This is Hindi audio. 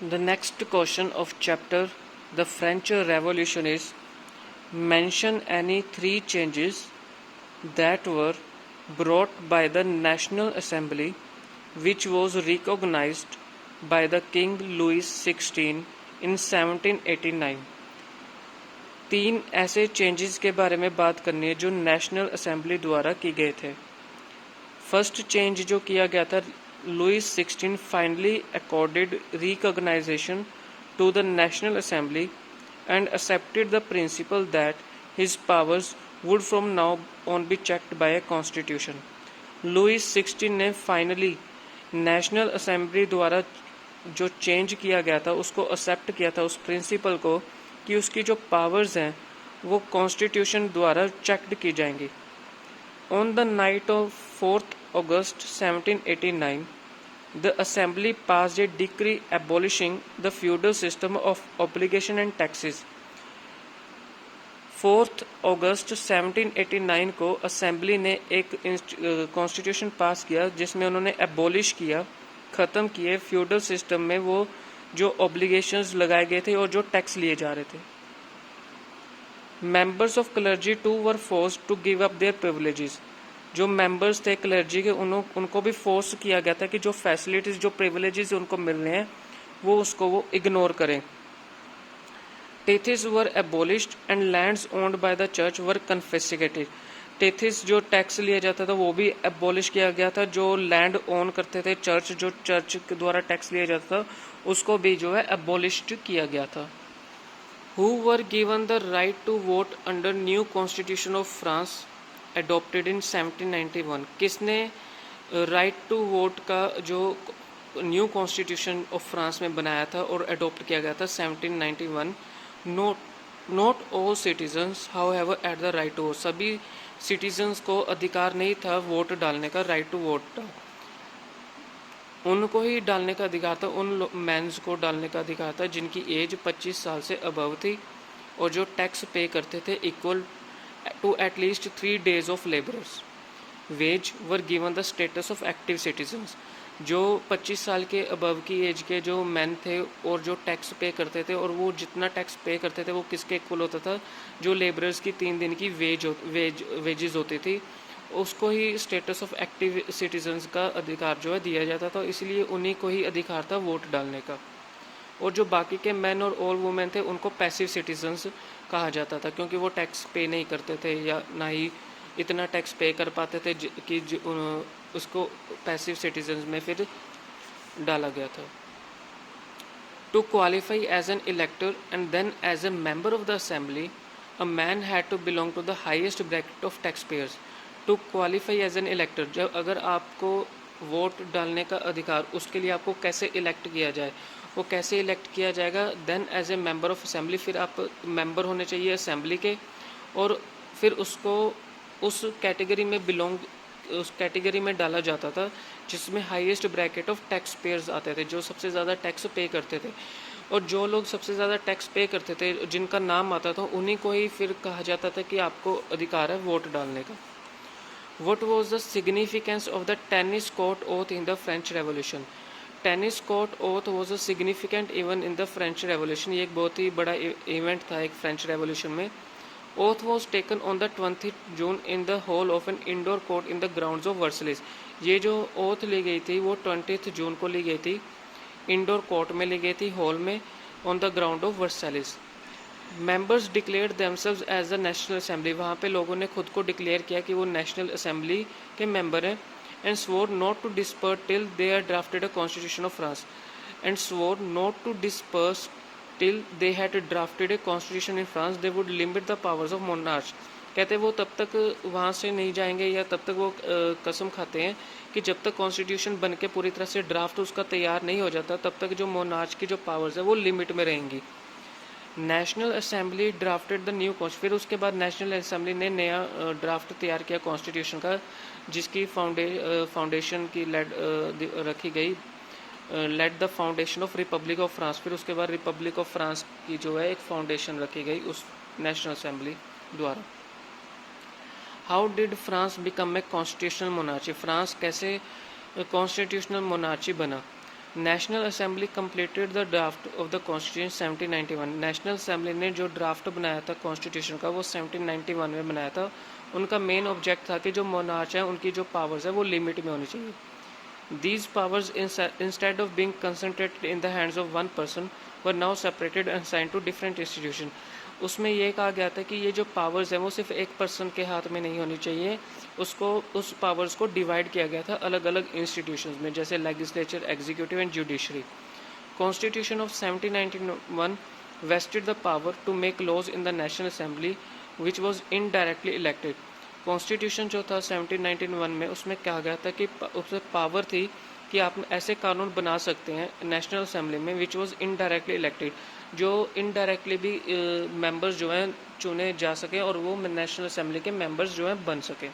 The next question of chapter The French Revolution is mention any three changes that were brought by the National Assembly which was recognized by the King Louis XVI in 1789. तीन ऐसे चेंजेस के बारे में बात करनी है जो नेशनल असेंबली द्वारा की गए थे। फर्स्ट चेंज जो किया गया था, Louis 16 finally accorded recognition to the national assembly and accepted the principle that his powers would from now on be checked by a constitution. Louis 16 ने फाइनली नेशनल असेंबली द्वारा जो चेंज किया गया था उसको एक्सेप्ट किया था, उस प्रिंसिपल को कि उसकी जो पावर्स हैं वो कॉन्स्टिट्यूशन द्वारा चेक्ड की जाएंगी। On the night of 4th August 1789, the Assembly passed a decree abolishing the feudal system of obligation and taxes. 4th August 1789 को असेंबली ने एक कॉन्स्टिट्यूशन पास किया जिसमें उन्होंने एबॉलिश किया, ख़त्म किए फ्यूडल सिस्टम में वो जो ऑब्लिगेशंस लगाए गए थे और जो टैक्स लिए जा रहे थे। Members of clergy too were forced to give up their privileges. जो मेंबर्स थे क्लर्जी के उनको भी फोर्स किया गया था कि जो फैसिलिटीज जो प्रिविलेजेस उनको मिल रहे हैं वो इग्नोर करें। Tethys were एबोलिश्ड and lands owned by the church were confiscated. Tethys जो टैक्स लिया जाता था वो भी एबोलिश किया गया था। जो लैंड ओन करते थे जो चर्च के द्वारा टैक्स लिया जाता था उसको भी जो है एबोलिश्ड किया गया था। Who were given the right to vote under new constitution of France adopted in 1791। किसने राइट टू वोट का जो न्यू कॉन्स्टिट्यूशन ऑफ फ्रांस में बनाया था और अडॉप्ट किया गया था 1791। Not all citizens however had the right to vote. सभी सिटीजन्स को अधिकार नहीं था वोट डालने का, राइट टू वोट था। उनको ही डालने का अधिकार था, उन मैंस को डालने का अधिकार था जिनकी एज 25 साल से अबव थी और जो टैक्स पे करते थे equal to at least 3 days of laborers. Wage were given the status of active citizens. जो 25 साल के अबव की एज के जो मैन थे और जो टैक्स पे करते थे और वो जितना टैक्स पे करते थे वो किसके इक्वल होता था, जो लेबरर्स की 3 दिन की वेजेस होती थी उसको ही स्टेटस ऑफ एक्टिव सिटीजन्स का अधिकार जो है दिया जाता था। इसलिए उन्हीं को ही अधिकार था वोट डालने का। और जो बाकी के मैन और ऑल वुमेन थे उनको पैसिव सिटीजन्स कहा जाता था क्योंकि वो टैक्स पे नहीं करते थे या ना ही इतना टैक्स पे कर पाते थे कि उसको पैसिव सिटीजन्स में फिर डाला गया था। To qualify as an elector and then as a member of the assembly a man had to belong to the highest bracket of tax payers. To qualify as an elector, जब अगर आपको वोट डालने का अधिकार, उसके लिए आपको कैसे इलेक्ट किया जाए, वो कैसे इलेक्ट किया जाएगा, then as a member of assembly. फिर आप मेंबर होने चाहिए असेंबली के और फिर उसको उस कैटेगरी में डाला जाता था जिसमें highest bracket of tax pairs आते थे, जो सबसे ज़्यादा टैक्स पे करते थे। और जो लोग सबसे ज़्यादा टैक्स पे करते थे जिनका नाम आता था उन्हीं को ही फिर कहा जाता था कि आपको अधिकार है वोट डालने का। What was the significance of the tennis court oath in the French Revolution? Tennis court oath was a significant event in the French revolution. ये एक बहुत ही बड़ा इवेंट था एक फ्रेंच रेवोल्यूशन में। Oath was taken on the 20 June in the hall of an indoor court in the grounds of Versailles. ये जो ओथ ली गई थी वो 20 जून को ली गई थी, इंडोर कोर्ट में ली गई थी, हॉल में, on the ground of Versailles. Members declared themselves as the national assembly. वहाँ पे लोगों ने खुद को डिक्लेयर किया कि वो नेशनल असेंबली के मेंबर हैं। And swore not to disperse till they had drafted a constitution of France. And swore not to disperse till they had drafted a constitution in France. They would limit the powers of monarchs. कहते वो तब तक वहाँ से नहीं जाएंगे या तब तक वो कसम खाते हैं कि जब तक कॉन्स्टिट्यूशन बन के पूरी तरह से ड्राफ्ट उसका तैयार नहीं हो जाता तब तक जो मोनार्च की जो पावर्स है वो लिमिट में रहेंगी। National assembly drafted the new constitution. फिर उसके बाद नेशनल असेंबली ने नया ड्राफ्ट तैयार किया कॉन्स्टिट्यूशन का, जिसकी फाउंडेशन की रखी गई, let the foundation of Republic of France. फिर उसके बाद रिपब्लिक ऑफ फ्रांस की जो है एक फाउंडेशन रखी गई उस नेशनल असेंबली द्वारा। How did France become a constitutional monarchy. France कैसे कॉन्स्टिट्यूशनल मोनार्ची बना। National assembly completed the draft of the constitution 1791। National assembly ने जो ड्राफ्ट बनाया था कॉन्स्टिट्यूशन का वो 1791 में बनाया था। उनका मेन ऑब्जेक्ट था कि जो मोनार्च है उनकी जो पावर्स है वो लिमिट में होनी चाहिए। These powers, instead of being concentrated in the hands of one person, were now separated and assigned to different institutions। उसमें ये कहा गया था कि ये जो पावर्स हैं वो सिर्फ एक पर्सन के हाथ में नहीं होनी चाहिए, उसको उस पावर्स को डिवाइड किया गया था अलग अलग इंस्टीट्यूशंस में, जैसे legislature, executive and judiciary. Constitution of 1791 vested the power to make laws in the National Assembly, which was indirectly elected। Constitution जो था 1791 में उसमें कहा गया था कि उससे पावर थी कि आप ऐसे कानून बना सकते हैं नेशनल असेंबली में विच वॉज इनडायरेक्टली इलेक्टेड, जो इनडायरेक्टली भी मेंबर्स जो हैं चुने जा सके और वो नेशनल असेंबली के मेंबर्स जो हैं बन सके।